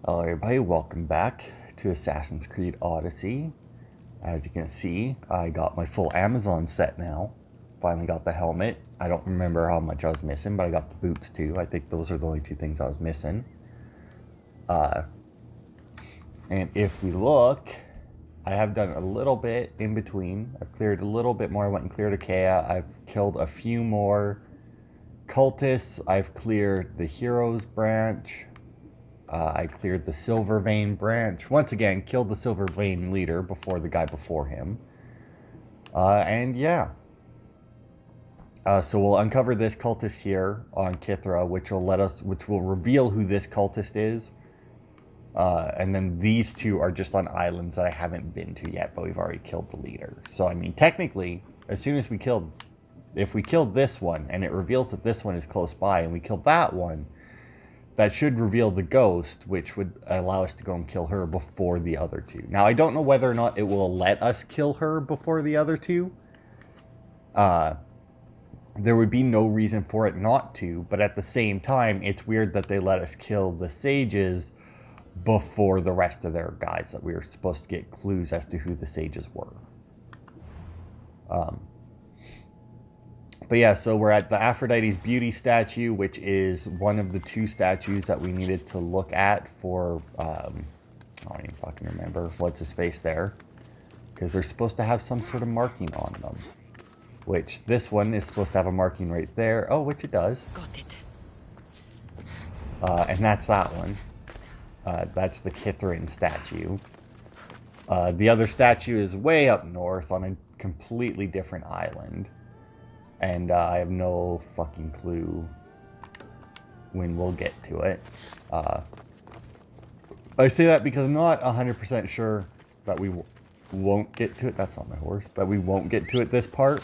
Hello everybody, welcome back to Assassin's Creed Odyssey. As you can see, I got my full Amazon set now. Finally got the helmet. I don't remember how much I was missing, but I got the boots too. I think those are the only two things I was missing. And if we look, I have done a little bit in between. I've cleared a little bit more. I went and cleared Achaia. I've killed a few more cultists. I've cleared the Heroes branch. I cleared the Silver Vein branch. Once again, killed the Silver Vein leader before the guy before him. And yeah. So we'll uncover this cultist here on Kythera, which will reveal who this cultist is. And then these two are just on islands that I haven't been to yet, but we've already killed the leader. So I mean, technically, as soon as if we killed this one and it reveals that this one is close by, and we killed that one, that should reveal the ghost, which would allow us to go and kill her before the other two. Now, I don't know whether or not it will let us kill her before the other two. There would be no reason for it not to, but at the same time, it's weird that they let us kill the sages before the rest of their guys, that we were supposed to get clues as to who the sages were. But yeah, so we're at the Aphrodite's beauty statue, which is one of the two statues that we needed to look at for, I don't even fucking remember what's his face there. Because they're supposed to have some sort of marking on them. Which, this one is supposed to have a marking right there. Oh, which it does. Got it. And that's that one. That's the Kytheran statue. The other statue is way up north on a completely different island. And I have no fucking clue when we'll get to it. I say that because I'm not 100% sure that we won't get to it. That's not my horse. That we won't get to it this part.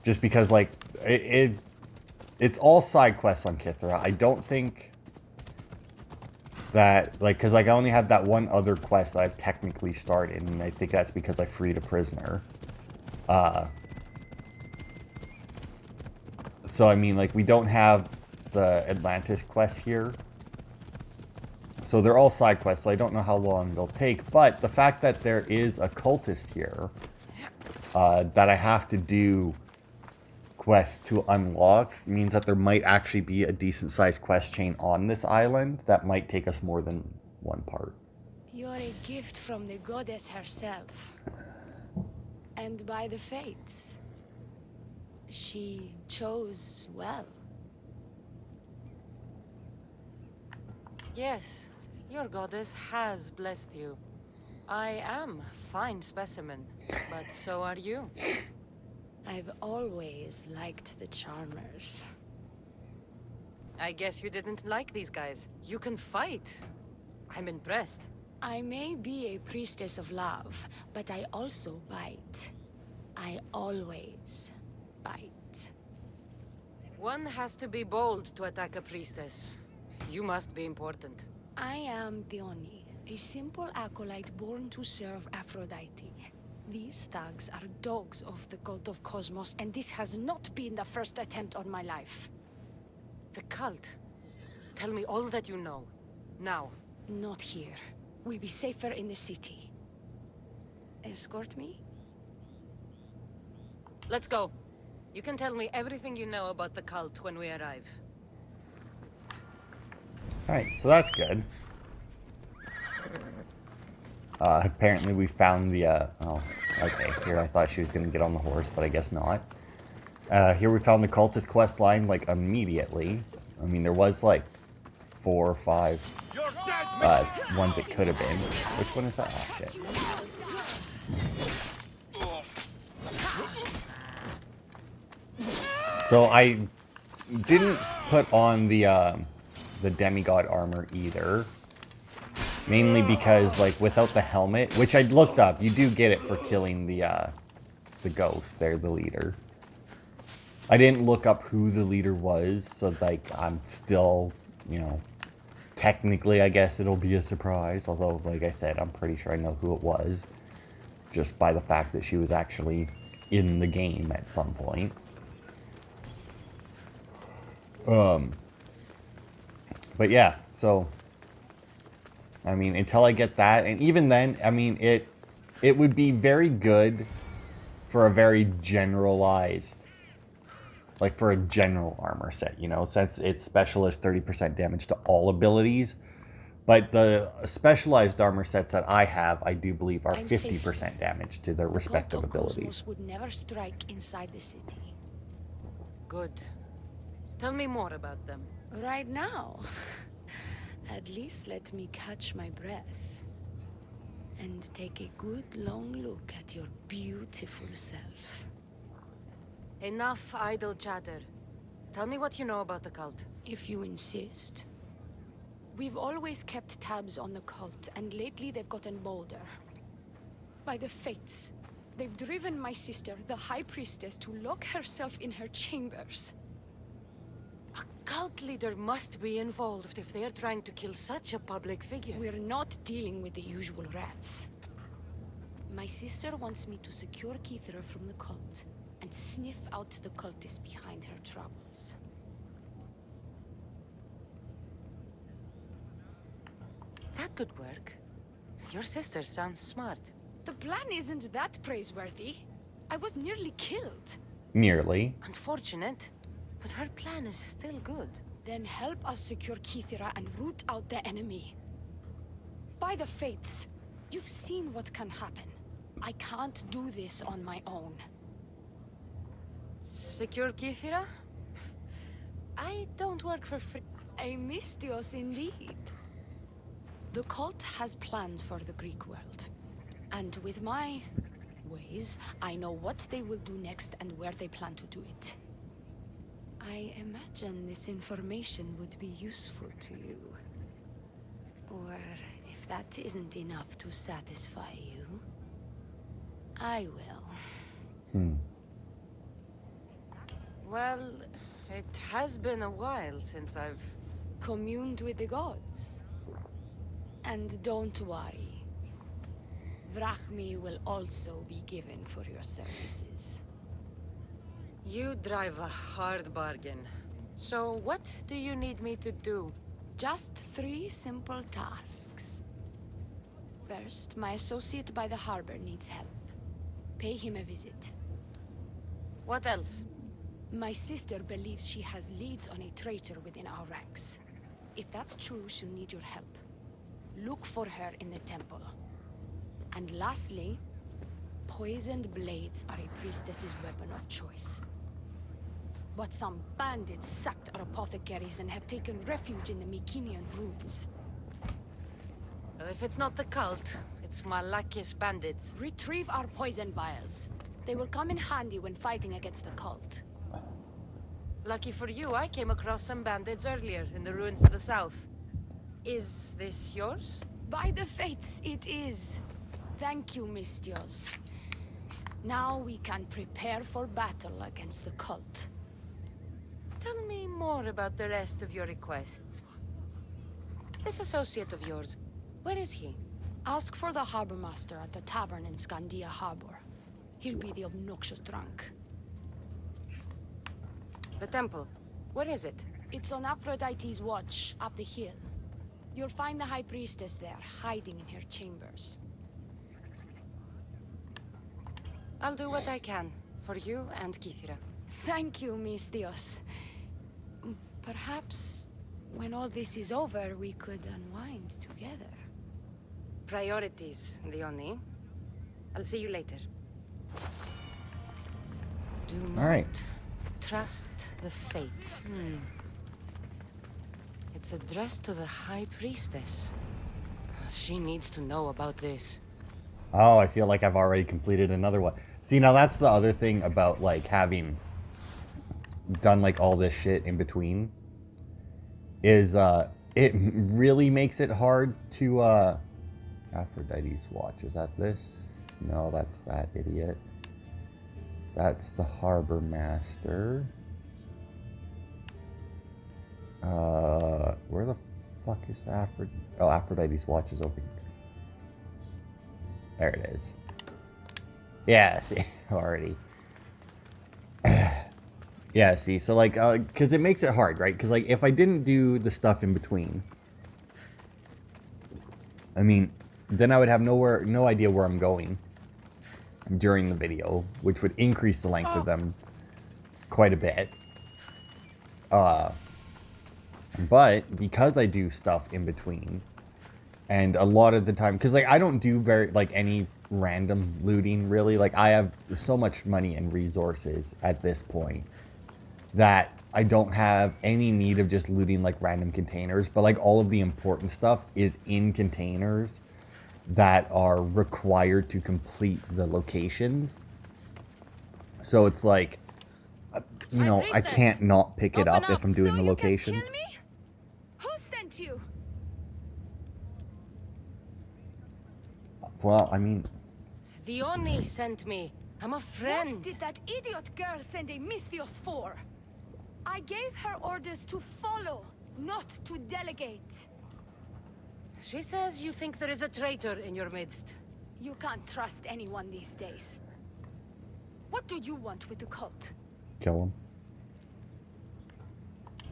Just because, like, it's all side quests on Kythera. I don't think that, like, because like, I only have that one other quest that I've technically started. And I think that's because I freed a prisoner. So, I mean, like, we don't have the Atlantis quest here. So they're all side quests, so I don't know how long they'll take. But the fact that there is a cultist here that I have to do quests to unlock means that there might actually be a decent-sized quest chain on this island that might take us more than one part. You're a gift from the goddess herself. And by the fates. She chose well. Yes, your goddess has blessed you. I am a fine specimen, but so are you. I've always liked the charmers. I guess you didn't like these guys. You can fight. I'm impressed. I may be a priestess of love, but I also bite. I always bite. One has to be bold to attack a priestess. You must be important. I am Dione, a simple acolyte born to serve Aphrodite. These thugs are dogs of the cult of Cosmos, and this has not been the first attempt on my life. The cult? Tell me all that you know. Now. Not here. We'll be safer in the city. Escort me? Let's go. You can tell me everything you know about the cult when we arrive. Alright, so that's good. Apparently we found the, oh, okay, here I thought she was going to get on the horse, but I guess not. Here we found the cultist quest line, like, immediately. I mean, there was, like, 4 or 5 ones it could have been. Which one is that? Oh, shit. So I didn't put on the demigod armor either. Mainly because, like, without the helmet, which I looked up, you do get it for killing the ghost there, the leader. I didn't look up who the leader was, so, like, I'm still, you know, technically, I guess it'll be a surprise. Although, like I said, I'm pretty sure I know who it was. Just by the fact that she was actually in the game at some point. But yeah, So, I mean, until I get that, and even then, I mean, it would be very good for a very generalized, like for a general armor set, you know, since its specialist 30% damage to all abilities. But the specialized armor sets that I have, I do believe, are 50% damage to their respective abilities. Would never strike inside the city. Good. Tell me more about them. Right now. At least let me catch my breath. And take a good long look at your beautiful self. Enough idle chatter. Tell me what you know about the cult. If you insist. We've always kept tabs on the cult, and lately they've gotten bolder. By the fates, they've driven my sister, the High Priestess, to lock herself in her chambers. A cult leader must be involved if they're trying to kill such a public figure. We're not dealing with the usual rats. My sister wants me to secure Kythera from the cult, and sniff out the cultists behind her troubles. That could work. Your sister sounds smart. The plan isn't that praiseworthy. I was nearly killed. Nearly. Unfortunate, but her plan is still good. Then help us secure Kythera and root out the enemy. By the fates, you've seen what can happen. I can't do this on my own. Secure Kythera? I don't work for free. A mystios indeed. The cult has plans for the Greek world. And with my ways, I know what they will do next and where they plan to do it. I imagine this information would be useful to you. Or if that isn't enough to satisfy you, I will. Well, it has been a while since I've communed with the gods. And don't worry. Vrachmi will also be given for your services. You drive a hard bargain. So what do you need me to do? Just 3 simple tasks. First, my associate by the harbor needs help. Pay him a visit. What else? My sister believes she has leads on a traitor within our ranks. If that's true, she'll need your help. Look for her in the temple. And lastly, poisoned blades are a priestess's weapon of choice. But some bandits sacked our apothecaries and have taken refuge in the Mycenaean ruins. Well, if it's not the cult, it's Malakis bandits. Retrieve our poison vials. They will come in handy when fighting against the cult. Lucky for you, I came across some bandits earlier in the ruins to the south. Is this yours? By the fates, it is. Thank you, Mystios. Now we can prepare for battle against the cult. Tell me more about the rest of your requests. This associate of yours, where is he? Ask for the harbor master at the tavern in Scandia Harbor. He'll be the obnoxious drunk. The temple, where is it? It's on Aphrodite's watch, up the hill. You'll find the High Priestess there, hiding in her chambers. I'll do what I can, for you and Kythera. Thank you, Mystios. Perhaps, when all this is over, we could unwind together. Priorities, Leonie. I'll see you later. Do not All right. trust the fates. It's addressed to the High Priestess. She needs to know about this. Oh, I feel like I've already completed another one. See, now that's the other thing about, like, having done, like, all this shit in between. Is, it really makes it hard to, Aphrodite's watch. Is that this? No, that's that idiot. That's the harbor master. Where the fuck is Aphrodite? Oh, Aphrodite's watch is over here. There it is. Yeah, see, already. Yeah, see, so like, because it makes it hard, right? Because like, if I didn't do the stuff in between, I mean, then I would have no idea where I'm going during the video, which would increase the length of them quite a bit. But because I do stuff in between, and a lot of the time, because like I don't do any random looting really. Like I have so much money and resources at this point that I don't have any need of just looting like random containers, but like all of the important stuff is in containers that are required to complete the locations. So it's like, you know, I can't not pick it up if I'm doing the locations. Kill me? Who sent you? Well, I mean, The Oni sent me. I'm a friend. What did that idiot girl send a Misthios for? I gave her orders to follow, not to delegate. She says you think there is a traitor in your midst. You can't trust anyone these days. What do you want with the cult? kill him.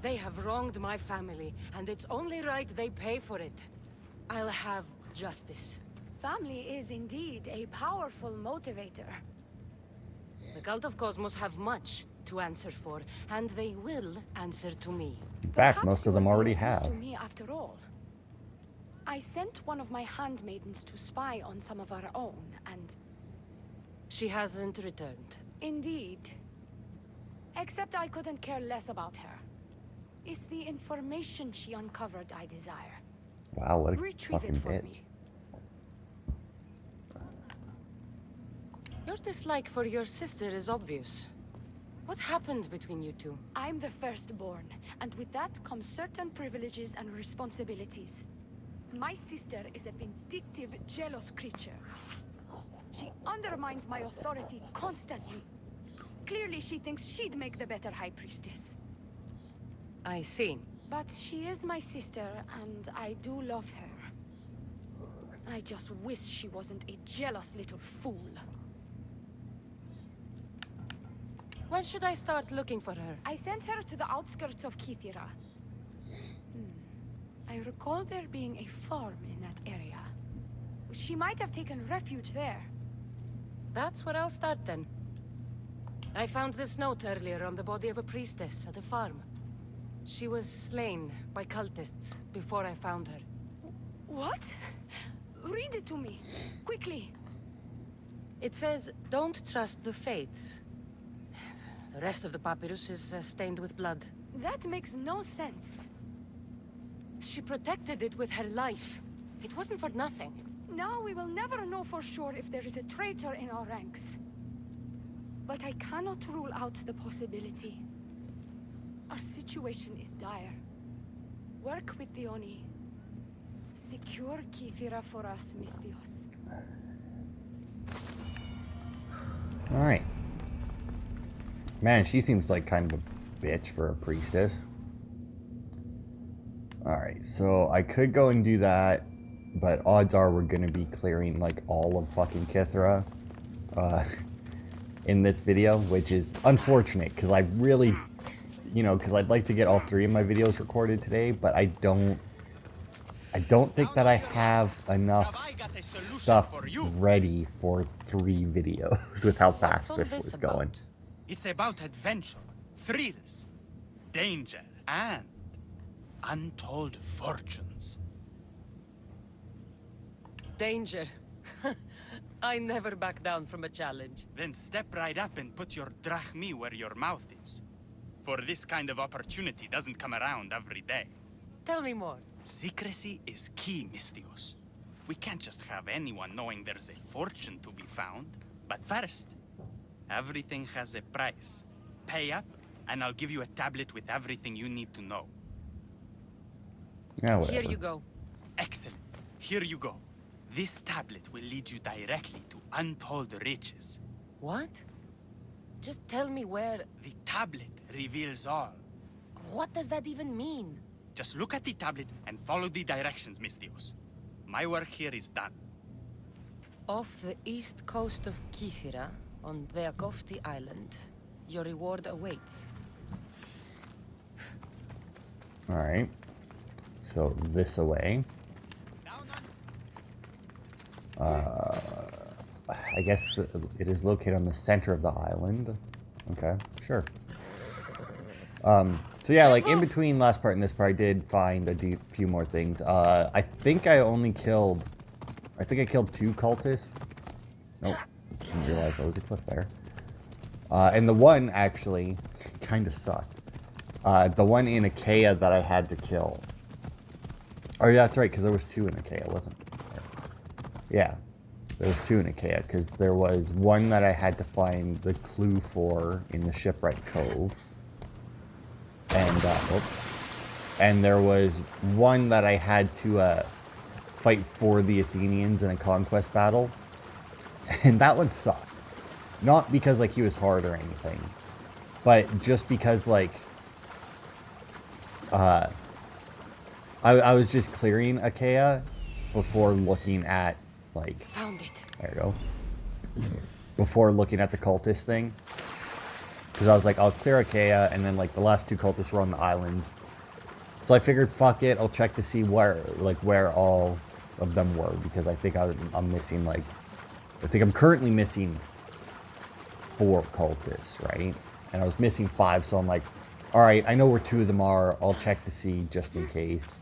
They have wronged my family, and it's only right they pay for it. I'll have justice. Family is indeed a powerful motivator. The Cult of Cosmos have much to answer for, and they will answer to me. In fact, Perhaps most you of them will be already of use have. to me after all. I sent one of my handmaidens to spy on some of our own, and She hasn't returned. indeed. Except I couldn't care less about her. It's the information she uncovered I desire. Wow, what a Retrieve fucking it for bitch. me. Your dislike for your sister is obvious. What happened between you two? I'm the firstborn, and with that comes certain privileges and responsibilities. My sister is a vindictive, jealous creature. She undermines my authority constantly. Clearly, she thinks she'd make the better High Priestess. I see. But she is my sister, and I do love her. I just wish she wasn't a jealous little fool. When should I start looking for her? I sent her to the outskirts of Kythera. I recall there being a farm in that area. She might have taken refuge there. That's where I'll start then. I found this note earlier on the body of a priestess at a farm. She was slain by cultists before I found her. What? Read it to me, quickly. It says, don't trust the fates. The rest of the papyrus is stained with blood. That makes no sense. She protected it with her life. It wasn't for nothing. Now we will never know for sure if there is a traitor in our ranks. But I cannot rule out the possibility. Our situation is dire. Work with the Oni. Secure Kythera for us, Misthios. Alright. Man, she seems like kind of a bitch for a priestess. Alright, so I could go and do that, but odds are we're going to be clearing like all of fucking Kythera in this video, which is unfortunate because I really, you know, because I'd like to get all 3 of my videos recorded today, but I don't think that I have enough stuff ready for 3 videos with how fast this was going. It's about adventure, thrills, danger, and untold fortunes. Danger. I never back down from a challenge. Then step right up and put your drachmi where your mouth is. For this kind of opportunity doesn't come around every day. Tell me more. Secrecy is key, Misthios. We can't just have anyone knowing there's a fortune to be found. But first, everything has a price. Pay up, and I'll give you a tablet with everything you need to know. Yeah, whatever. Here you go. Excellent. Here you go. This tablet will lead you directly to untold riches. What? Just tell me where... The tablet reveals all. What does that even mean? Just look at the tablet and follow the directions, Misthios. My work here is done. Off the east coast of Kythera, on Veakofti Island, your reward awaits. Alright. So this away. I guess it is located on the center of the island. Okay, sure. So yeah, like in between last part and this part, I did find a few more things. I think I killed 2 cultists. Nope, didn't realize there was a cliff there. And the one actually kind of sucked. The one in Achaia that I had to kill. Oh yeah, that's right, because there was 2 in Achaia, wasn't there? Yeah, there was 2 in Achaia, because there was one that I had to find the clue for in the Shipwreck Cove. And, and there was one that I had to fight for the Athenians in a conquest battle. And that one sucked. Not because, like, he was hard or anything. But just because, like, I was just clearing Achaia before looking at, like... Found it. There you go. Before looking at the cultist thing. Because I was like, I'll clear Achaia, and then, like, the last 2 cultists were on the islands. So I figured, fuck it, I'll check to see where all of them were. Because I think I'm missing, like... I think I'm currently missing 4 cultists, right? And I was missing 5, so I'm like, alright, I know where 2 of them are. I'll check to see, just in case.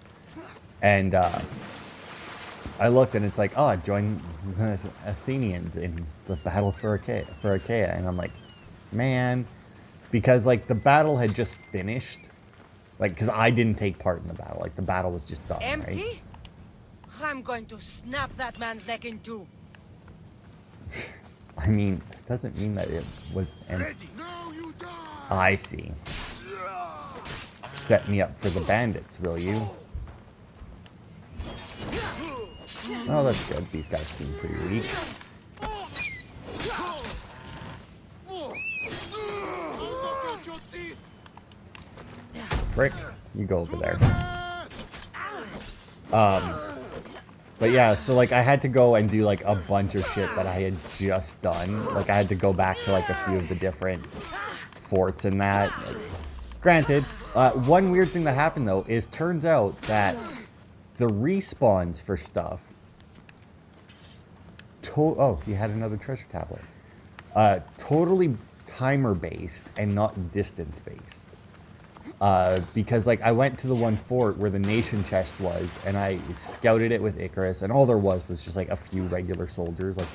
And, I looked, and it's like, oh, join the Athenians in the battle for Achaia. And I'm like, man... Because, like, the battle had just finished. Like, because I didn't take part in the battle. Like, the battle was just done, Empty? right? I'm going to snap that man's neck in 2. I mean, it doesn't mean that it was empty. I see. Set me up for the bandits, will you? Oh, that's good. These guys seem pretty weak. Frick, you go over there. But yeah, so like I had to go and do like a bunch of shit that I had just done. Like I had to go back to like a few of the different forts and that. Granted, one weird thing that happened though is turns out that the respawns for stuff. Oh, he had another treasure tablet. Totally timer based and not distance based. Because like I went to the one fort where the nation chest was and I scouted it with Icarus and all there was just like a few regular soldiers, like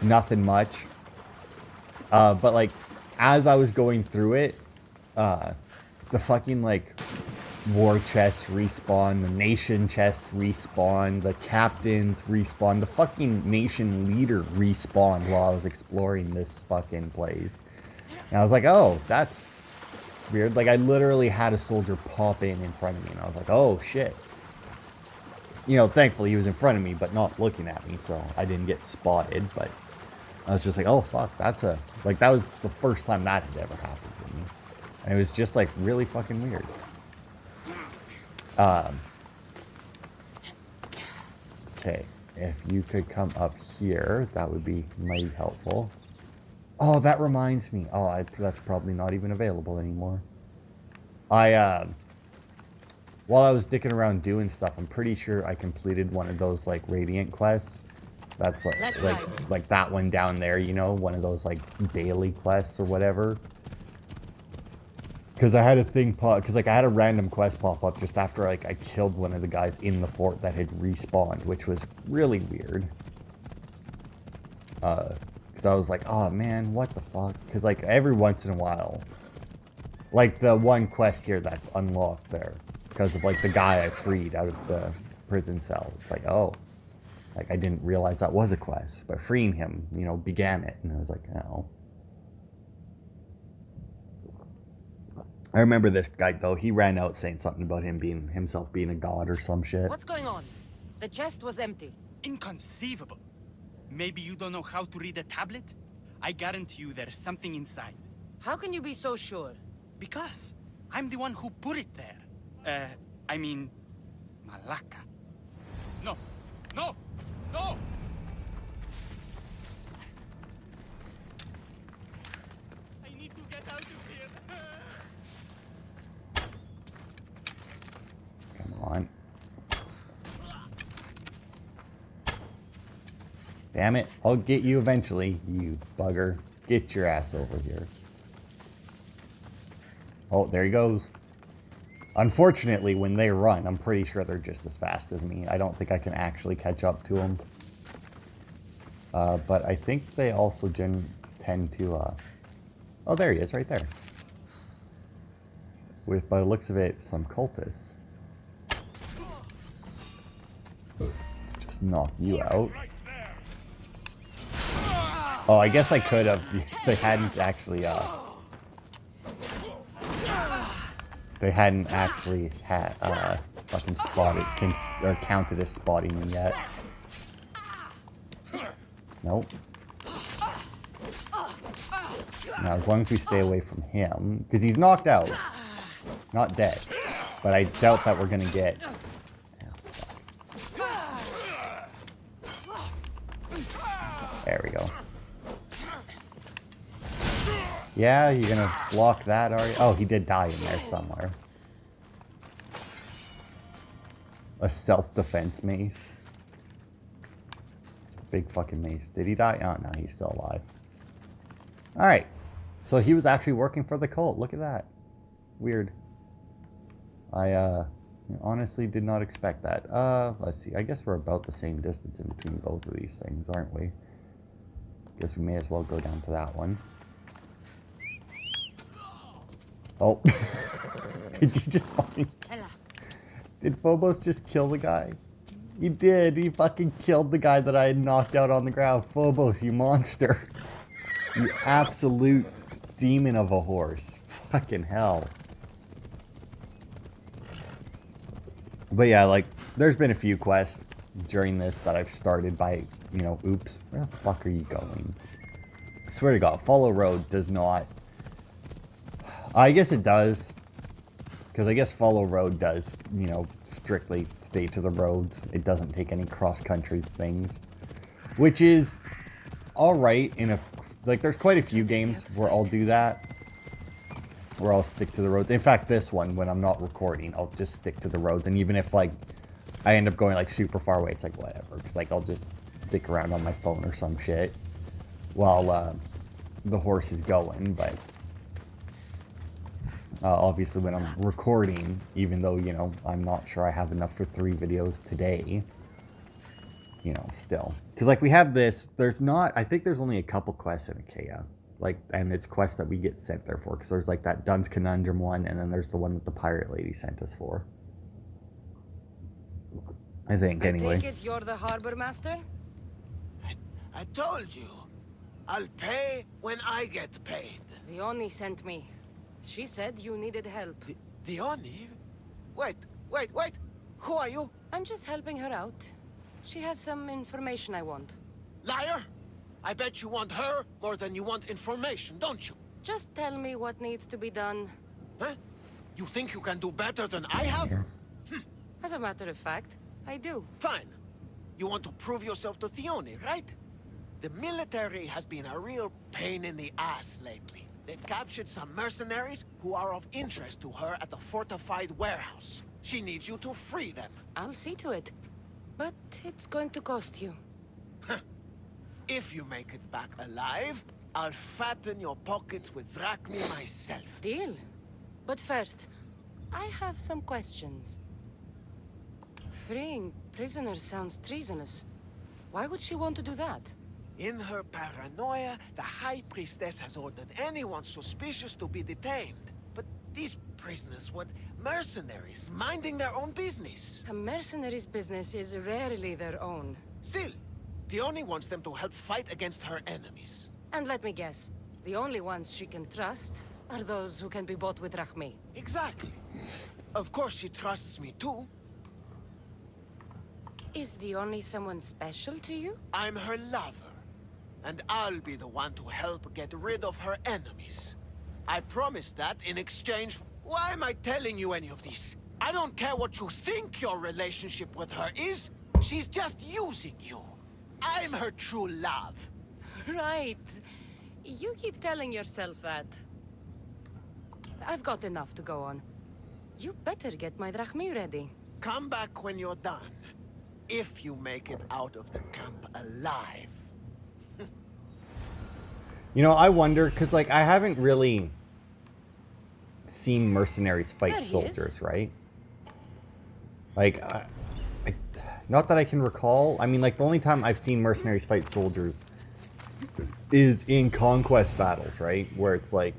nothing much. But like as I was going through it, the fucking like war chest respawn, the nation chest respawn, the captains respawn, the fucking nation leader respawned while I was exploring this fucking place. And I was like, oh, that's weird. Like I literally had a soldier pop in front of me and I was like, oh shit. You know, thankfully he was in front of me but not looking at me, so I didn't get spotted. But I was just like, oh fuck, that was the first time that had ever happened to me. And it was just like really fucking weird. Okay, if you could come up here, that would be mighty helpful. Oh, that reminds me. Oh, that's probably not even available anymore. While I was dicking around doing stuff, I'm pretty sure I completed one of those, like, Radiant quests. That's, like that one down there, you know? One of those, like, daily quests or whatever. Because I had a thing pop... Because, like, I had a random quest pop up just after, like, I killed one of the guys in the fort that had respawned, which was really weird. Because I was like, oh man, what the fuck? Because like every once in a while, like the one quest here that's unlocked there, because of like the guy I freed out of the prison cell. It's like, oh, like I didn't realize that was a quest, but freeing him, you know, began it. And I was like, oh. I remember this guy though, he ran out saying something about himself being a god or some shit. What's going on? The chest was empty. Inconceivable. Maybe you don't know how to read a tablet? I guarantee you there's something inside. How can you be so sure? Because I'm the one who put it there. I mean, Malaka. No, no, no! I need to get out of here. Come on. Damn it. I'll get you eventually, you bugger. Get your ass over here. Oh, there he goes. Unfortunately, when they run, I'm pretty sure they're just as fast as me. I don't think I can actually catch up to them. But I think they also tend to... Oh, there he is, right there. With, by the looks of it, some cultists. Let's just knock you out. Oh, I guess I could have if they hadn't actually, they hadn't actually had, fucking spotted, or counted as spotting me yet. Nope. Now, as long as we stay away from him, because he's knocked out, not dead, but I doubt that we're gonna get... There we go. Yeah, you're gonna block that, are you? Oh, he did die in there somewhere. A self-defense mace. It's a big fucking mace. Did he die? Oh, no, he's still alive. Alright. So he was actually working for the cult. Look at that. Weird. I honestly did not expect that. Let's see. I guess we're about the same distance in between both of these things, aren't we? Guess we may as well go down to that one. Oh. Did you just fucking... Did Phobos just kill the guy? He did. He fucking killed the guy that I had knocked out on the ground. Phobos, you monster. You absolute demon of a horse. Fucking hell. But yeah, like, there's been a few quests during this that I've started by, you know, oops. Where the fuck are you going? I swear to God, follow road does not... I guess it does. Because I guess follow road does, you know, strictly stay to the roads. It doesn't take any cross-country things. Which is alright in a... Like, there's quite a few games where I'll do that. Where I'll stick to the roads. In fact, this one, when I'm not recording, I'll just stick to the roads. And even if, like, I end up going, like, super far away, it's like, whatever. Because, like, I'll just stick around on my phone or some shit. While, the horse is going, but... obviously when I'm recording, even though, you know, I'm not sure I have enough for 3 videos today, you know, still. Because, like, we have this, there's not, I think there's only a couple quests in Achaia. Like, and it's quests that we get sent there for. Because there's, like, that Dunn's Konundrum one, and then there's the one that the pirate lady sent us for. I think, anyway. I take it you're the harbor master? I told you. I'll pay when I get paid. Leonie sent me. She said you needed help. The Oni? Wait. Who are you? I'm just helping her out. She has some information I want. Liar! I bet you want her more than you want information, don't you? Just tell me what needs to be done. Huh? You think you can do better than I have? As a matter of fact, I do. Fine. You want to prove yourself to Theoni, right? The military has been a real pain in the ass lately. They've captured some mercenaries who are of interest to her at the fortified warehouse. She needs you to free them. I'll see to it. But it's going to cost you. If you make it back alive, I'll fatten your pockets with drachmi myself. Deal. But first, I have some questions. Freeing prisoners sounds treasonous. Why would she want to do that? In her paranoia, the High Priestess has ordered anyone suspicious to be detained. But these prisoners were mercenaries, minding their own business. A mercenary's business is rarely their own. Still, Theoni wants them to help fight against her enemies. And let me guess, the only ones she can trust are those who can be bought with drachmi. Exactly. Of course she trusts me too. Is the only someone special to you? I'm her lover. And I'll be the one to help get rid of her enemies. I promised that in exchange. Why am I telling you any of this? I don't care what you think your relationship with her is. She's just using you. I'm her true love. Right. You keep telling yourself that. I've got enough to go on. You better get my drachmi ready. Come back when you're done. If you make it out of the camp alive. You know, I wonder, because, like, I haven't really seen mercenaries There fight he soldiers, right? Like, not that I can recall. I mean, like, the only time I've seen mercenaries fight soldiers is in conquest battles, right? Where it's like,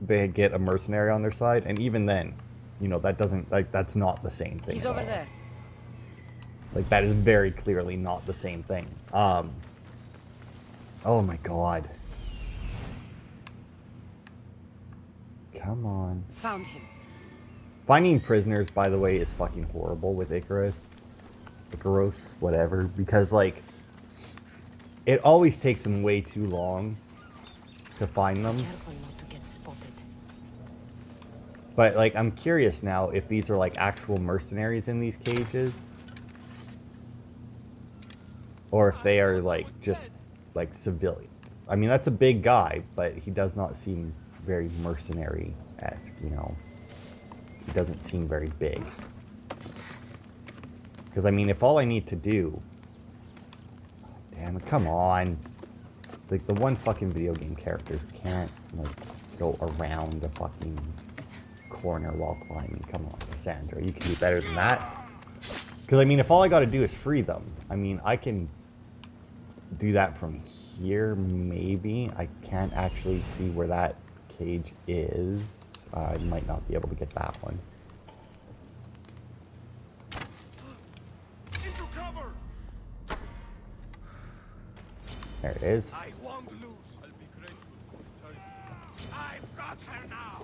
they get a mercenary on their side, and even then, you know, that doesn't, like, that's not the same thing. He's over there. Like, that is very clearly not the same thing. Oh my god. Come on. Found him. Finding prisoners, by the way, is fucking horrible with Icarus. Icaros, whatever. Because, like, it always takes them way too long to find them. Careful not to get spotted. But, like, I'm curious now if these are, like, actual mercenaries in these cages. Or if they are, like, just, like, civilians. I mean, that's a big guy, but he does not seem very mercenary-esque, you know. He doesn't seem very big. Because, I mean, if all I need to do... Damn it, come on. Like, the one fucking video game character who can't, like, go around a fucking corner while climbing. Come on, Kassandra, you can do better than that. Because, I mean, if all I gotta do is free them, I mean, I can do that from here, maybe. I can't actually see where that cage is. I might not be able to get that one. Into cover! There it is. I won't lose. I'll be grateful. I've got her now.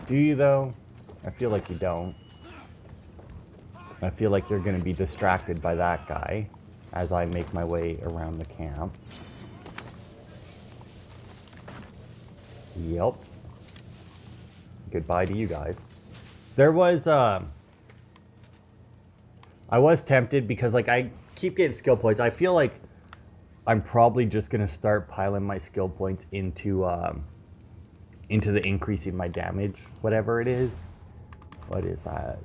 Do you, though? I feel like you don't. I feel like you're going to be distracted by that guy as I make my way around the camp. Yep. Goodbye to you guys. There was, I was tempted because, like, I keep getting skill points. I feel like I'm probably just going to start piling my skill points into the increasing my damage, whatever it is. What is that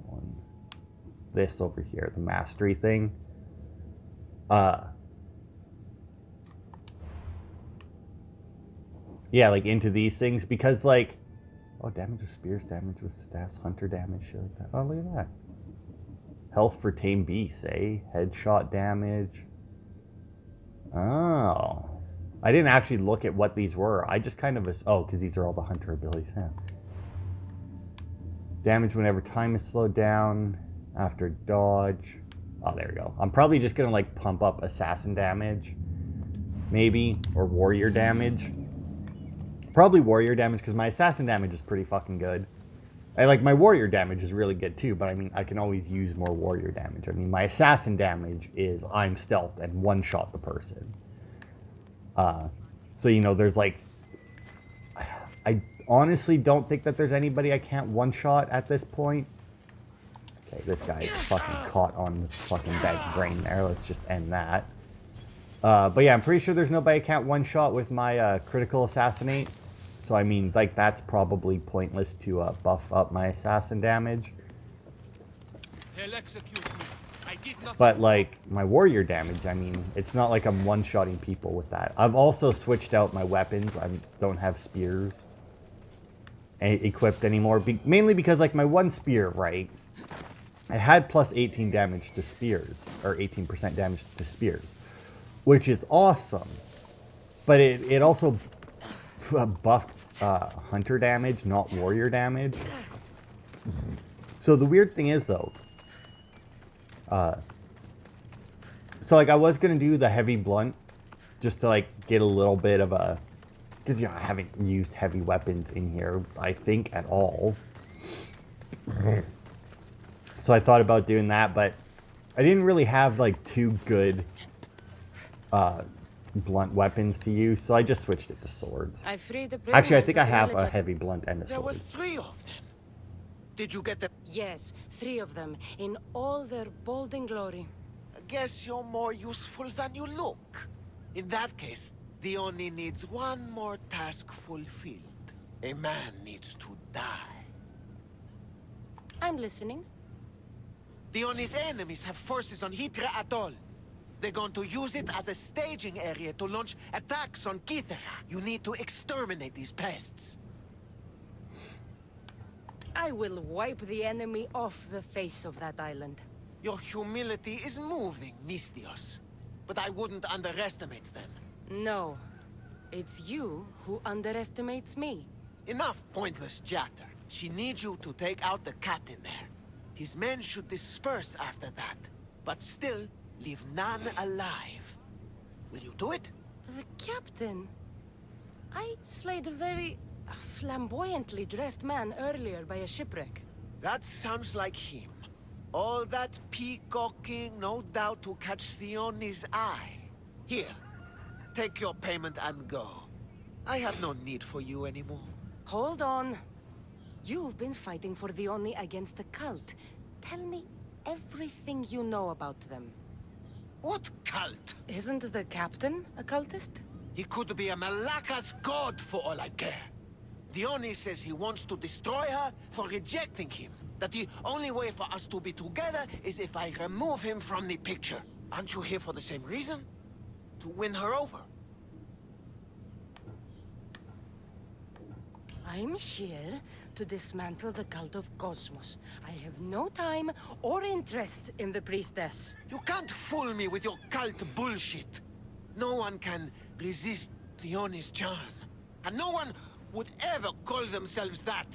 one? This over here, the mastery thing. Yeah, like into these things because, like, oh, damage with spears, damage with staffs, hunter damage, shit like that. Oh, look at that. Health for tame beasts, eh? Headshot damage. Oh. I didn't actually look at what these were. I just kind of... Oh, because these are all the hunter abilities. Yeah. Damage whenever time is slowed down. After dodge. Oh, there we go. I'm probably just going to, like, pump up assassin damage. Maybe. Or warrior damage. Probably warrior damage, because my assassin damage is pretty fucking good. My warrior damage is really good too, but I mean, I can always use more warrior damage. I mean, my assassin damage is I'm stealth and one-shot the person. So, you know, there's like... I honestly don't think that there's anybody I can't one-shot at this point. Okay, this guy is fucking caught on the fucking bag brain there. Let's just end that. But yeah, I'm pretty sure there's nobody I can't one-shot with my critical assassinate. So, I mean, like, that's probably pointless to buff up my assassin damage. They'll execute me. I did nothing. But, like, my warrior damage, I mean, it's not like I'm one-shotting people with that. I've also switched out my weapons. I don't have spears equipped anymore. Mainly because, like, my one spear, right? I had plus 18 damage to spears. Or 18% damage to spears. Which is awesome. But it also... buffed hunter damage, not warrior damage. So the weird thing is, though, so like I was gonna do the heavy blunt just to like get a little bit of a, because you know I haven't used heavy weapons in here, I think, at all. So I thought about doing that, but I didn't really have like two good blunt weapons to use, so I just switched it to swords. I freed the Actually, I prisoners think I of the have a Elite- heavy blunt and a There sword. was 3 of them. Did you get them? Yes, 3 of them, in all their bold and glory. Guess you're more useful than you look. In that case, the Oni needs one more task fulfilled. A man needs to die. I'm listening. The Oni's enemies have forces on Hydra Atoll. They're going to use it as a staging area to launch attacks on Kythera. You need to exterminate these pests. I will wipe the enemy off the face of that island. Your humility is moving, Misthios. But I wouldn't underestimate them. No. It's you who underestimates me. Enough pointless chatter. She needs you to take out the captain there. His men should disperse after that. But still, leave none alive. Will you do it? The captain? I slayed a very flamboyantly dressed man earlier by a shipwreck. That sounds like him. All that peacocking, no doubt to catch Theoni's eye. Here, take your payment and go. I have no need for you anymore. Hold on. You've been fighting for the Oni against the cult. Tell me everything you know about them. What cult? Isn't the captain a cultist? He could be a Malaka's god for all I care. Dione says he wants to destroy her for rejecting him. That the only way for us to be together is if I remove him from the picture. Aren't you here for the same reason? To win her over? I'm here to dismantle the cult of Cosmos. I have no time or interest in the Priestess. You can't fool me with your cult bullshit. No one can resist Dione's charm. And no one would ever call themselves that.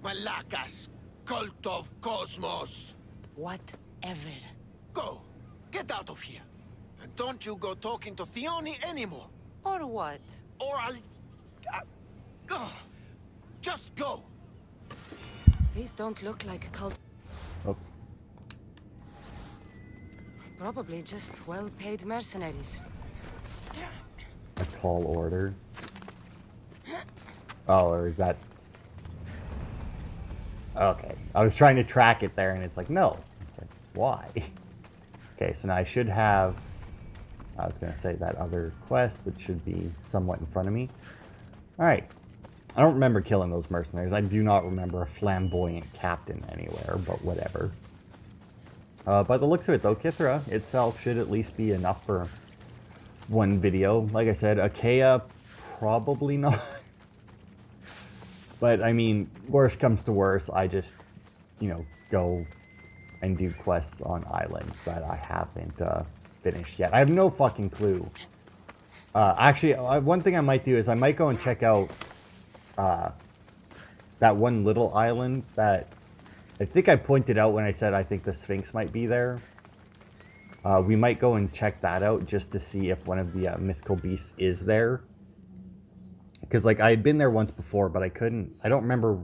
Malakas, cult of Cosmos. Whatever. Go. Get out of here. And don't you go talking to Theoni anymore. Or what? Or I'll... just go. These don't look like cult. Oops. Probably just well-paid mercenaries. A tall order. Oh, or is that... Okay. I was trying to track it there, and it's like, no. It's like, why? Okay, so now I should have... I was going to say that other quest that should be somewhat in front of me. Alright. I don't remember killing those mercenaries. I do not remember a flamboyant captain anywhere, but whatever. By the looks of it, though, Kythera itself should at least be enough for one video. Like I said, Achaea, probably not. But, I mean, worst comes to worst, I just, you know, go and do quests on islands that I haven't finished yet. I have no fucking clue. Actually, one thing I might do is I might go and check out that one little island that I think I pointed out when I said I think the Sphinx might be there. We might go and check that out just to see if one of the mythical beasts is there. Because, like, I had been there once before, but I couldn't... I don't remember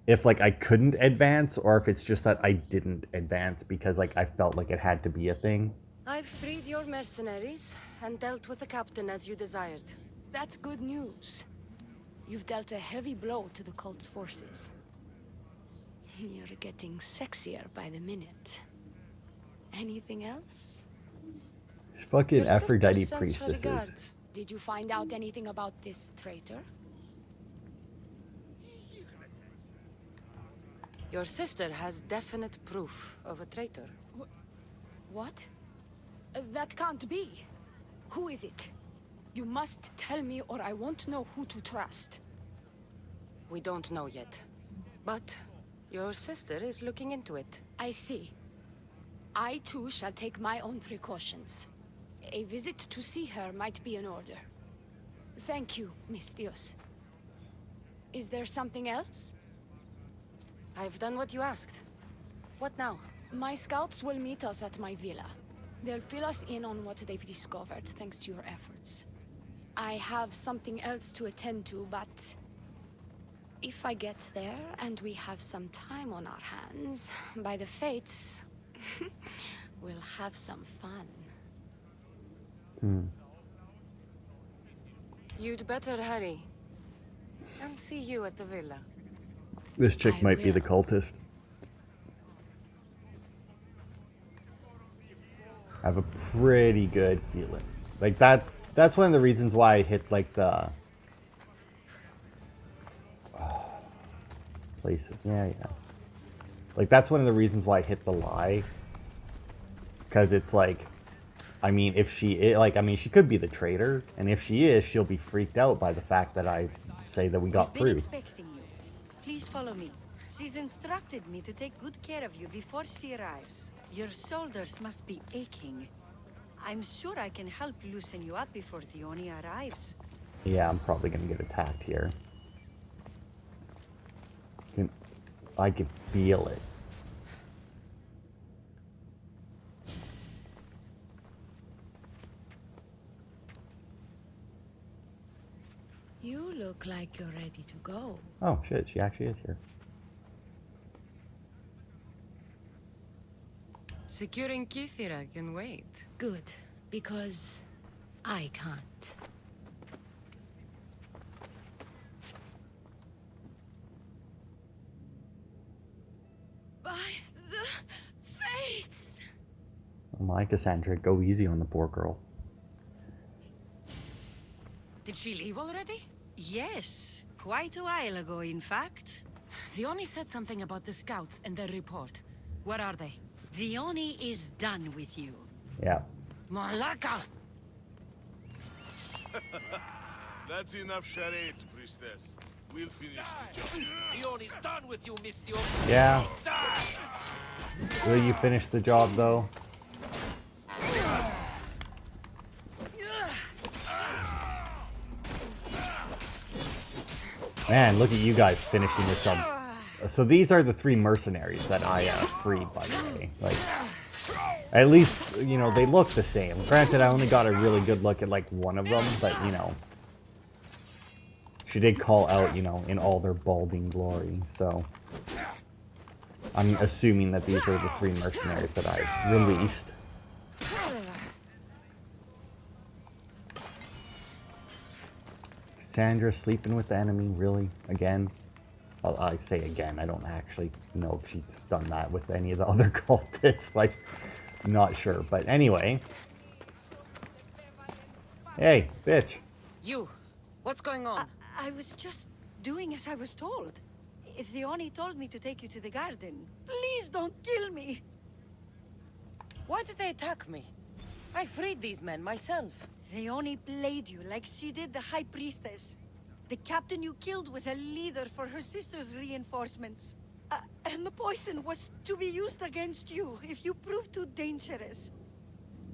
if, like, I couldn't advance or if it's just that I didn't advance because, like, I felt like it had to be a thing. I've freed your mercenaries and dealt with the captain as you desired. That's good news. You've dealt a heavy blow to the cult's forces. You're getting sexier by the minute. Anything else? Fucking Your sister Aphrodite sends her priestesses. regards. Did you find out anything about this traitor? Your sister has definite proof of a traitor. What? That can't be. Who is it? You must tell me or I won't know who to trust. We don't know yet. But your sister is looking into it. I see. I too shall take my own precautions. A visit to see her might be in order. Thank you, Misthios. Is there something else? I've done what you asked. What now? My scouts will meet us at my villa. They'll fill us in on what they've discovered, thanks to your efforts. I have something else to attend to, but... if I get there and we have some time on our hands, by the fates, we'll have some fun. You'd better hurry. I'll see you at the villa. This chick I might be the will. cultist. I have a pretty good feeling. Like, that's one of the reasons why I hit, like, the... place. Yeah. Like, that's one of the reasons why I hit the lie. Because it's like... I mean, if she is, like, I mean, she could be the traitor, and if she is, she'll be freaked out by the fact that I say that we got I've been proof. expecting you. Please follow me. She's instructed me to take good care of you before she arrives. Your shoulders must be aching. I'm sure I can help loosen you up before Theoni arrives. Yeah, I'm probably gonna get attacked here. I can feel it. You look like you're ready to go. Oh shit, she actually is here. Securing Kythera can wait. Good, because I can't. By the fates! Oh my, Kassandra, go easy on the poor girl. Did she leave already? Yes, quite a while ago, in fact. Theoni said something about the scouts and their report. Where are they? Theoni is done with you. Yeah. Malaka! That's enough charade, Priestess. We'll finish the job. Theoni's done with you, Misthios. Yeah. Will you finish the job, though? Man, look at you guys finishing this job. So these are the 3 mercenaries that I freed, by the way. Like, at least, you know, they look the same. Granted, I only got a really good look at, like, one of them, but, you know. She did call out, you know, in all their balding glory, so. I'm assuming that these are the 3 mercenaries that I released. Kassandra sleeping with the enemy, really? Again? Well, I say again, I don't actually know if she's done that with any of the other cultists. Like, not sure. But anyway. Hey, bitch. You! What's going on? I was just doing as I was told. Theoni told me to take you to the garden. Please don't kill me! Why did they attack me? I freed these men myself. Theoni played you like she did the High Priestess. The captain you killed was a leader for her sister's reinforcements. And the poison was to be used against you if you prove too dangerous.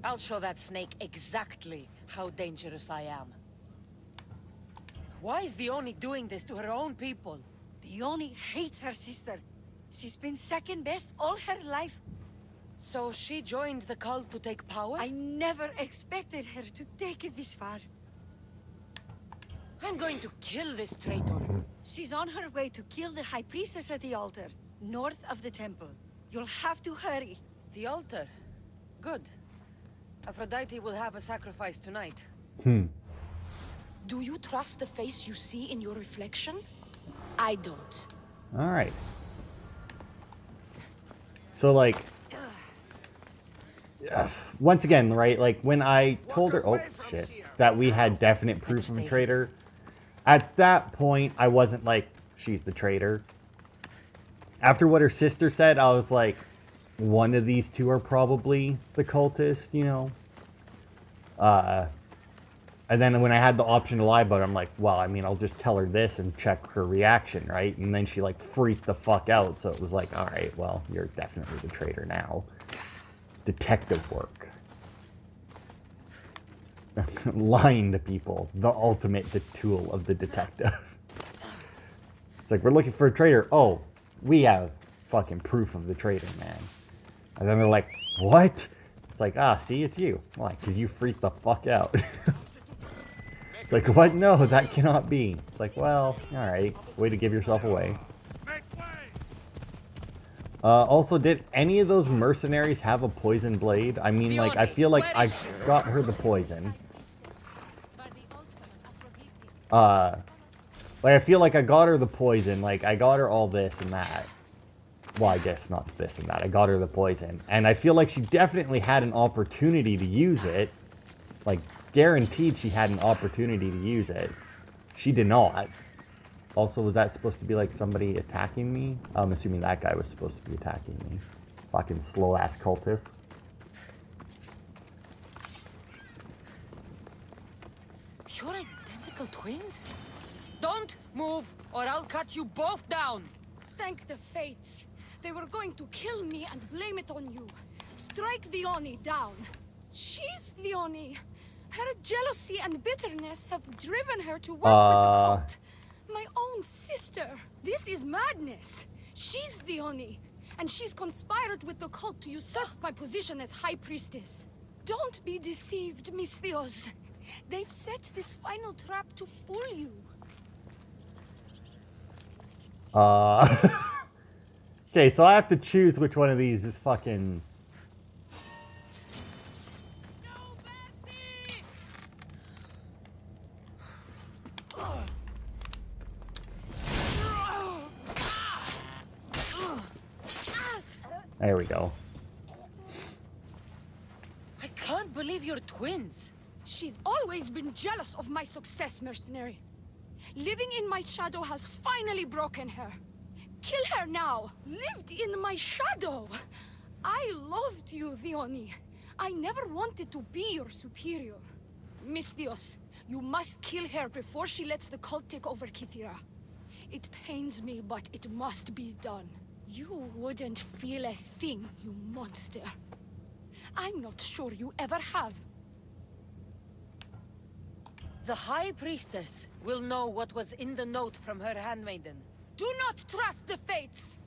I'll show that snake exactly how dangerous I am. Why is Theoni doing this to her own people? Theoni hates her sister. She's been second best all her life. So she joined the cult to take power? I never expected her to take it this far. I'm going to kill this traitor. She's on her way to kill the High Priestess at the altar, north of the temple. You'll have to hurry. The altar? Good. Aphrodite will have a sacrifice tonight. Do you trust the face you see in your reflection? I don't. Alright. So, like... once again, right, like, when I told her... Oh, shit. That we had definite proof of a traitor. At that point, I wasn't like, she's the traitor. After what her sister said, I was like, one of these 2 are probably the cultist, you know? And then when I had the option to lie about it, I'm like, well, I mean, I'll just tell her this and check her reaction, right? And then she, like, freaked the fuck out. So it was like, all right, well, you're definitely the traitor now. Detective work. Lying to people. The ultimate tool of the detective. It's like, we're looking for a traitor. Oh, we have fucking proof of the traitor, man. And then they're like, what? It's like, ah, see, it's you. Why? Because you freaked the fuck out. It's like, what? No, that cannot be. It's like, well, alright. Way to give yourself away. Also, did any of those mercenaries have a poison blade? I mean, like, I feel like I got her the poison. Like, I feel like I got her the poison. Like, I got her all this and that. Well, I guess not this and that. I got her the poison. And I feel like she definitely had an opportunity to use it. Like, guaranteed she had an opportunity to use it. She did not. Also, was that supposed to be, like, somebody attacking me? I'm assuming that guy was supposed to be attacking me. Fucking slow-ass cultist. You're identical twins? Don't move, or I'll cut you both down! Thank the fates. They were going to kill me and blame it on you. Strike the Oni down. She's the Oni. Her jealousy and bitterness have driven her to work with the cult. My own sister. This is madness. She's the Oni, and she's conspired with the cult to usurp my position as High Priestess. Don't be deceived, Misthios. They've set this final trap to fool you. Okay, so I have to choose which one of these is fucking... There we go. I can't believe you're twins. She's always been jealous of my success, mercenary. Living in my shadow has finally broken her. Kill her now! Lived in my shadow! I loved you, Theoni. I never wanted to be your superior. Misthios, you must kill her before she lets the cult take over Kythera. It pains me, but it must be done. You wouldn't feel a thing, you monster. I'm not sure you ever have. The High Priestess will know what was in the note from her handmaiden. Do not trust the fates!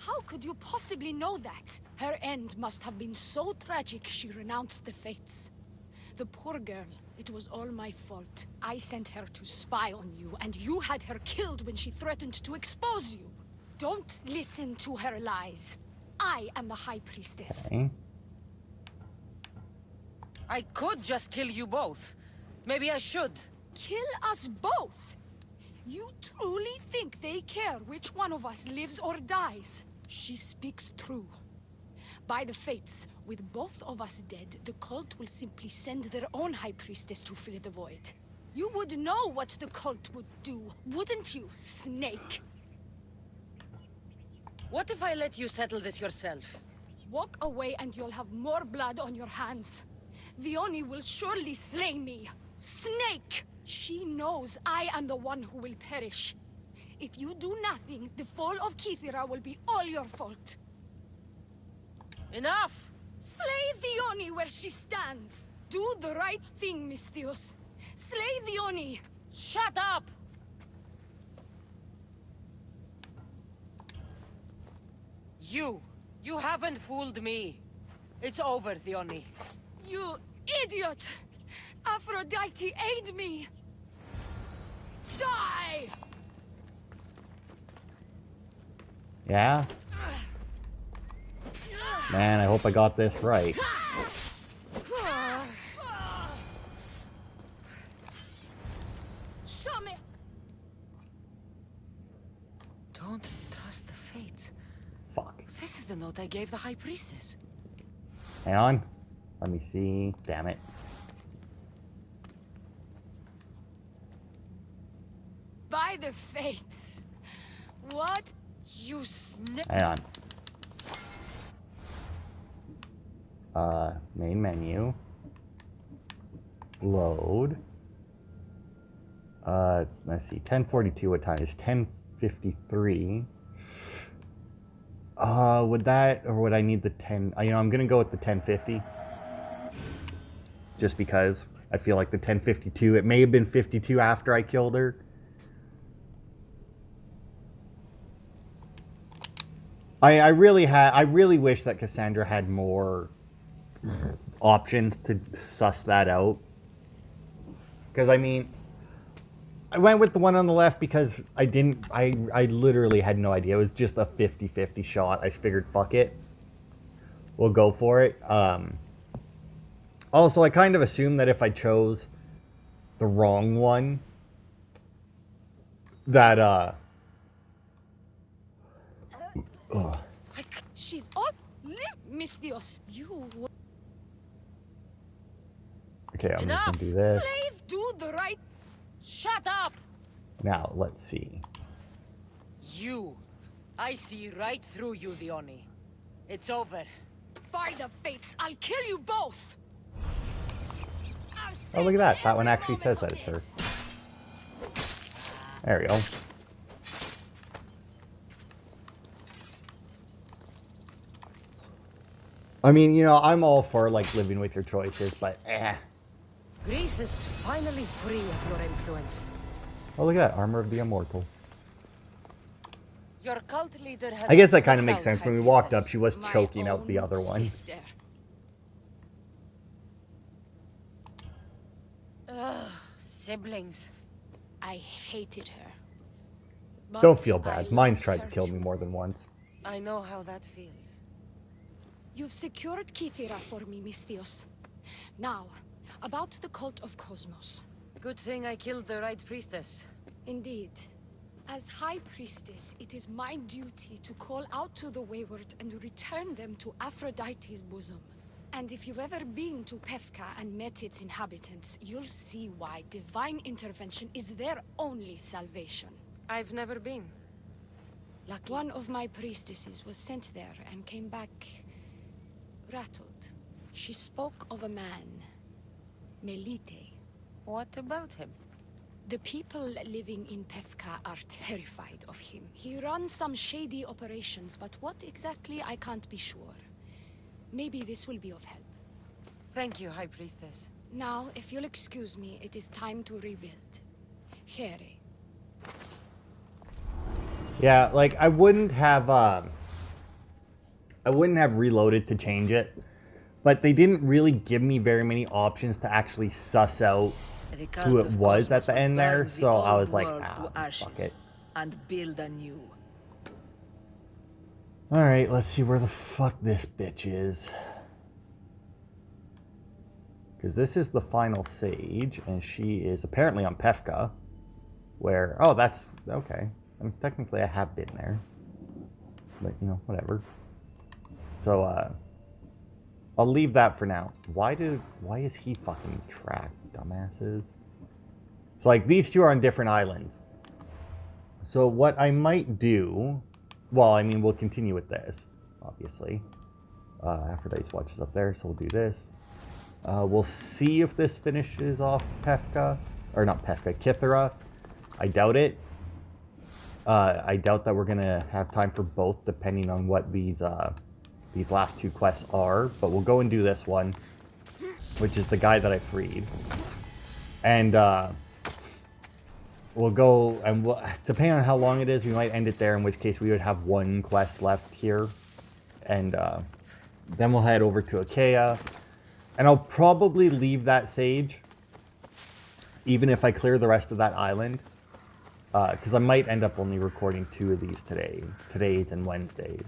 How could you possibly know that? Her end must have been so tragic she renounced the fates. The poor girl, it was all my fault. I sent her to spy on you, and you had her killed when she threatened to expose you. Don't listen to her lies. I am the High Priestess. Okay. I could just kill you both. Maybe I should. Kill us both? You truly think they care which one of us lives or dies? She speaks true. By the fates, with both of us dead, the cult will simply send their own High Priestess to fill the void. You would know what the cult would do, wouldn't you, Snake? What if I let you settle this yourself? Walk away and you'll have more blood on your hands. The Oni will surely slay me. Snake! She knows I am the one who will perish. If you do nothing, the fall of Kythera will be all your fault. Enough! Slay the Oni where she stands. Do the right thing, Misthios. Slay the Oni. Shut up! You haven't fooled me. It's over, Theoni. You idiot! Aphrodite, aid me! Die! Yeah? Man, I hope I got this right. Show me! Don't trust the fates. Fuck. This is the note I gave the High Priestess. Hang on. Let me see. Damn it. By the fates. What? You snake! Hang on. Main menu. Load. Let's see. 10:42. What time is 10:53? Would that, or would I need the 10? You know, I'm gonna go with the 10:50. Just because I feel like the 10:52. It may have been 52 after I killed her. I really wish that Kassandra had more options to suss that out. Because, I mean, I went with the one on the left because I literally had no idea. It was just a 50-50 shot. I figured, fuck it. We'll go for it. Also, I kind of assumed that if I chose the wrong one, that, She's all... Misthios, you... Okay, I'm Enough! gonna do this. Slave, do the right... Shut up! Now, let's see. I see right through you, Theoni. It's over. By the fates, I'll kill you both! I'll Oh, look at that. That one actually says that it's her. There we go. I mean, you know, I'm all for, like, living with your choices, but Greece is finally free of your influence. Oh, look at that. Armor of the Immortal. Your cult leader has... I guess that kind of makes found sense. When we High walked up, Priestess. she was My choking out the own other one. sister. Ugh, siblings. I hated her. But Don't feel I bad. Mine's loved tried her to kill too. me more than once. I know how that feels. You've secured Kythera for me, Misthios. Now, about the cult of Cosmos. Good thing I killed the right priestess. Indeed. As High Priestess, it is my duty to call out to the wayward and return them to Aphrodite's bosom. And if you've ever been to Pefka and met its inhabitants, you'll see why divine intervention is their only salvation. I've never been. Like one of my priestesses was sent there and came back rattled. She spoke of a man, Melite. What about him? The people living in Pefka are terrified of him. He runs some shady operations, but what exactly I can't be sure. Maybe this will be of help. Thank you, High Priestess. Now, if you'll excuse me, it is time to rebuild. Here. Yeah, like I wouldn't have reloaded to change it, but they didn't really give me very many options to actually suss out who it was at the end there, so I was like, fuck it. And build anew. Alright, let's see where the fuck this bitch is. Because this is the final sage, and she is apparently on Pefka, where, oh, that's, okay. I mean, technically I have been there, but, you know, whatever. So, I'll leave that for now. Why is he fucking tracked, dumbasses? So, like, these two are on different islands. So, what I might do... Well, I mean, we'll continue with this, obviously. Aphrodite's watch is up there, so we'll do this. We'll see if this finishes off Pefka. Or not Pefka, Kythera. I doubt it. I doubt that we're going to have time for both, depending on what these last two quests are. But we'll go and do this one, which is the guy that I freed. And we'll go, and depending on how long it is, we might end it there, in which case we would have one quest left here. And then we'll head over to Achaia. And I'll probably leave that sage, even if I clear the rest of that island. Because I might end up only recording 2 of these today's and Wednesdays.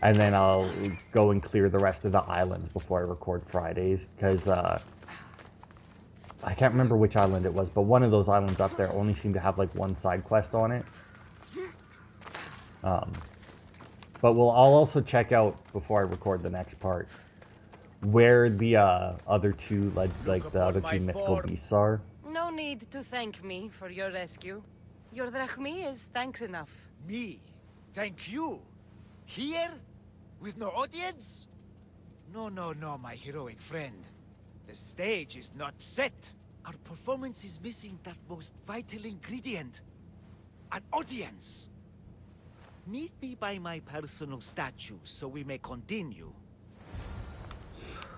And then I'll go and clear the rest of the islands before I record Fridays, because I can't remember which island it was, but one of those islands up there only seemed to have like one side quest on it. But I'll also check out, before I record the next part, where the other two, like the other two mythical beasts are. No need to thank me for your rescue. Your drachmi is thanks enough. Me? Thank you? Here? With no audience? No, my heroic friend. The stage is not set. Our performance is missing that most vital ingredient. An audience. Meet me by my personal statue so we may continue.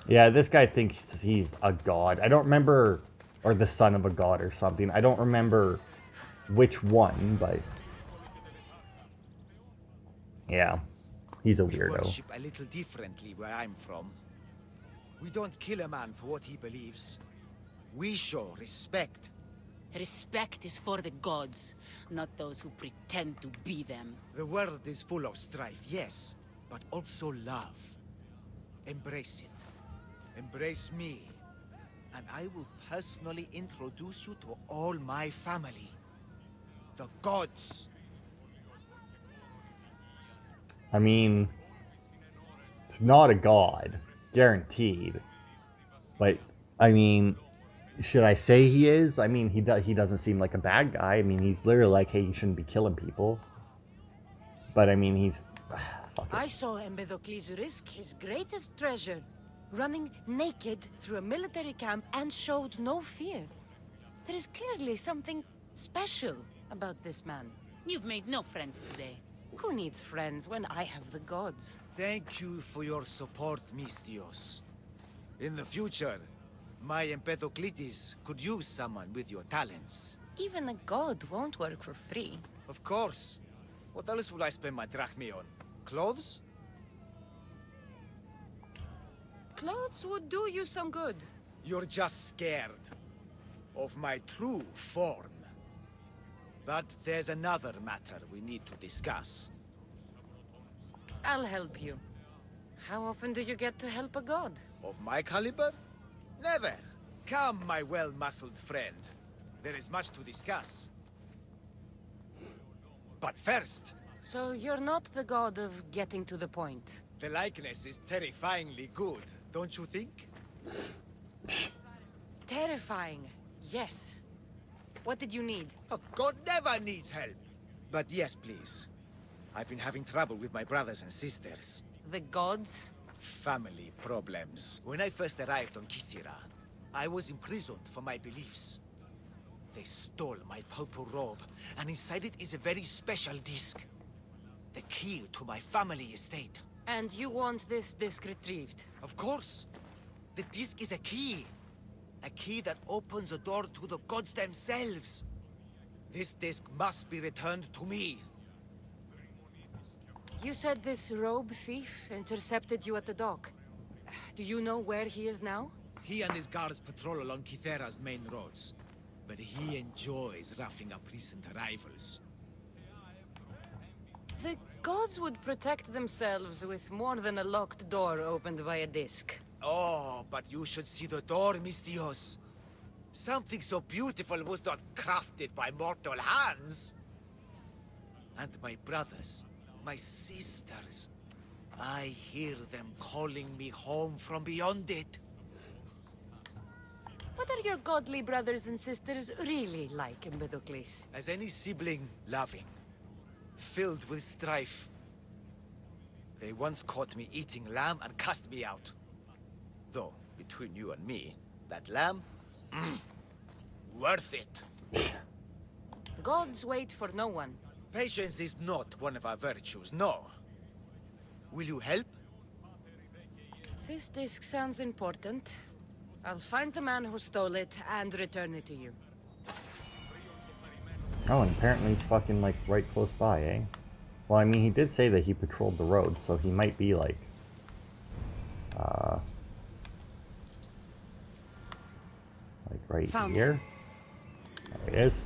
Yeah, this guy thinks he's a god. I don't remember, or the son of a god or something. I don't remember which one, but yeah, he's a We weirdo. worship a little differently where I'm from. We don't kill a man for what he believes. We show respect. Respect is for the gods, not those who pretend to be them. The world is full of strife, yes, but also love. Embrace it. Embrace me. And I will personally introduce you to all my family. The gods. I mean, it's not a god, guaranteed. But I mean, should I say he is? I mean, he doesn't seem like a bad guy. I mean, he's literally like, hey, you shouldn't be killing people. But I mean, he's fuck it. I saw Empedocles risk his greatest treasure. running naked through a military camp and showed no fear. There is clearly something special about this man. You've made no friends today. Who needs friends when I have the gods? Thank you for your support, Misthios. In the future, my Empedocles could use someone with your talents. Even a god won't work for free. Of course. What else would I spend my drachmae on? Clothes? Clothes would do you some good. You're just scared of my true form. But there's another matter we need to discuss. I'll help you. How often do you get to help a god? Of my caliber? Never. Come, my well-muscled friend. There is much to discuss. But first, So you're not the god of getting to the point. the likeness is terrifyingly good, don't you think? Terrifying, yes. What did you need? A god never needs help. But yes, please. I've been having trouble with my brothers and sisters. The gods? Family problems. When I first arrived on Kythera, I was imprisoned for my beliefs. They stole my purple robe, and inside it is a very special disc. The key to my family estate. And you want this disc retrieved? Of course. The disc is a key. A key that opens a door to the gods themselves. This disc must be returned to me. You said this robe thief intercepted you at the dock. Do you know where he is now? He and his guards patrol along Kythera's main roads. But he enjoys roughing up recent arrivals. The gods would protect themselves with more than a locked door opened by a disc. Oh, but you should see the door, Misthios. Something so beautiful was not crafted by mortal hands. And my brothers, my sisters, I hear them calling me home from beyond it. What are your godly brothers and sisters really like, Empedocles? As any sibling, loving, filled with strife. They once caught me eating lamb and cast me out. Though, between you and me, that lamb, worth it. Gods wait for no one. Patience is not one of our virtues, no. Will you help? This disc sounds important. I'll find the man who stole it and return it to you. Oh, and apparently he's fucking, like, right close by, eh? Well, I mean, he did say that he patrolled the road, so he might be, like, right Found here. There it is.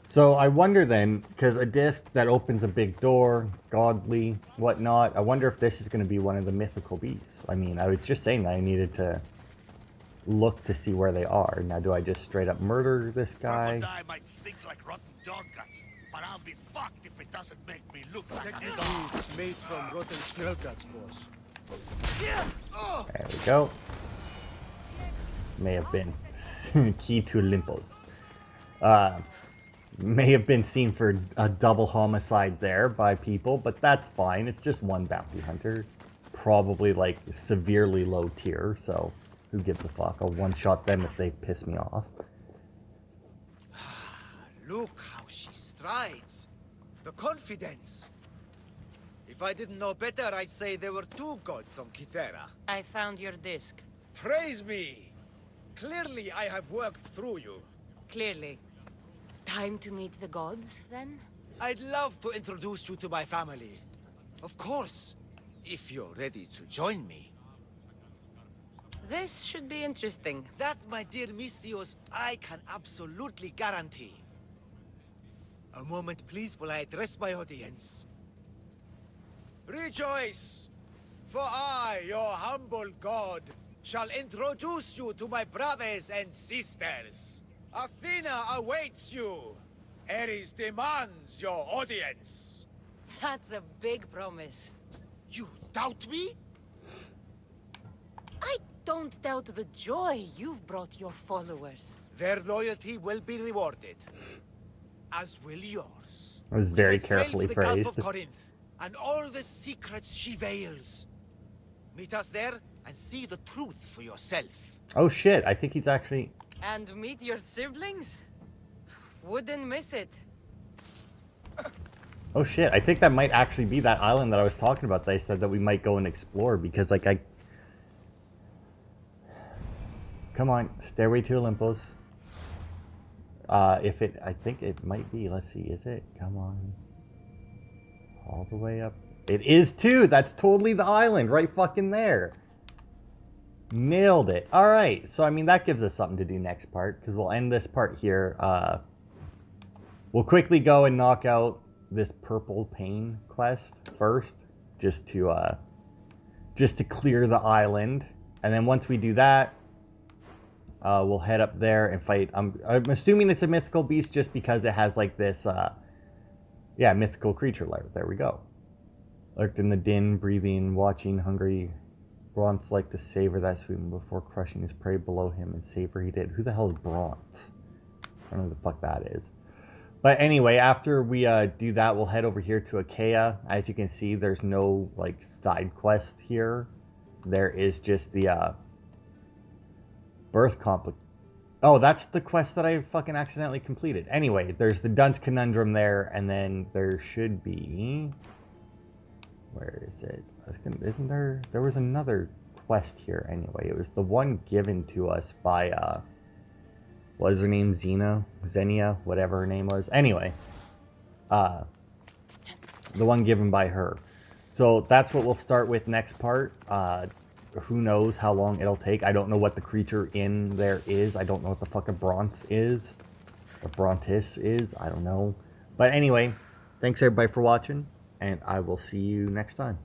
So I wonder then, because a disc that opens a big door, godly, whatnot, I wonder if this is going to be one of the mythical beasts. I mean, I was just saying that I needed to look to see where they are. Now, do I just straight up murder this guy? Crocodile might stink like rotten dog guts, but I'll be fucked if it doesn't make me look like a dog. It's made from rotten snail guts, boss. There we go. May have been key to Olympus. May have been seen for a double homicide there by people, but that's fine. It's just one bounty hunter. Probably like severely low tier, so who gives a fuck? I'll one-shot them if they piss me off. Look how she strides. The confidence. If I didn't know better, I'd say there were two gods on Kythera. I found your disc. Praise me! Clearly I have worked through you. Clearly. Time to meet the gods, then? I'd love to introduce you to my family. Of course, if you're ready to join me. This should be interesting. That, my dear Misthios, I can absolutely guarantee. A moment, please, while I address my audience. Rejoice! For I, your humble god, shall introduce you to my brothers and sisters. Athena awaits you. Ares demands your audience. That's a big promise. You doubt me? I don't doubt the joy you've brought your followers. Their loyalty will be rewarded. As will yours. It was very We set sail carefully for the Gulf phrased. of Corinth, and all the secrets she veils. Meet us there and see the truth for yourself. Oh shit, I think he's actually... And meet your siblings? Wouldn't miss it. Oh shit, I think that might actually be that island that I was talking about that I said that we might go and explore, because like Come on, Stairway to Olympus. I think it might be, let's see, is it? Come on. All the way up. It is too! That's totally the island, right fucking there. Nailed it. Alright, so I mean, that gives us something to do next part, because we'll end this part here. We'll quickly go and knock out this Purple Pain quest first, just to clear the island. And then once we do that, we'll head up there and fight. I'm assuming it's a mythical beast just because it has like this, yeah, mythical creature lair. There we go. Lurked in the din, breathing, watching, hungry. Bront liked to savor that sweet before crushing his prey below him, and savor he did. Who the hell is Bront? I don't know who the fuck that is. But anyway, after we do that, we'll head over here to Achaea. As you can see, there's no like side quest here. There is just the birth complex. Oh, that's the quest that I fucking accidentally completed. Anyway, there's the Dunce Conundrum there, and then there should be... Where is it? Isn't there... There was another quest here anyway. It was the one given to us by... what is her name? Xenia, whatever her name was. Anyway, the one given by her. So that's what we'll start with next part. Who knows how long it'll take. I don't know what the creature in there is. I don't know what the fucking Bronze is. Or Brontis is. I don't know. But anyway, thanks everybody for watching. And I will see you next time.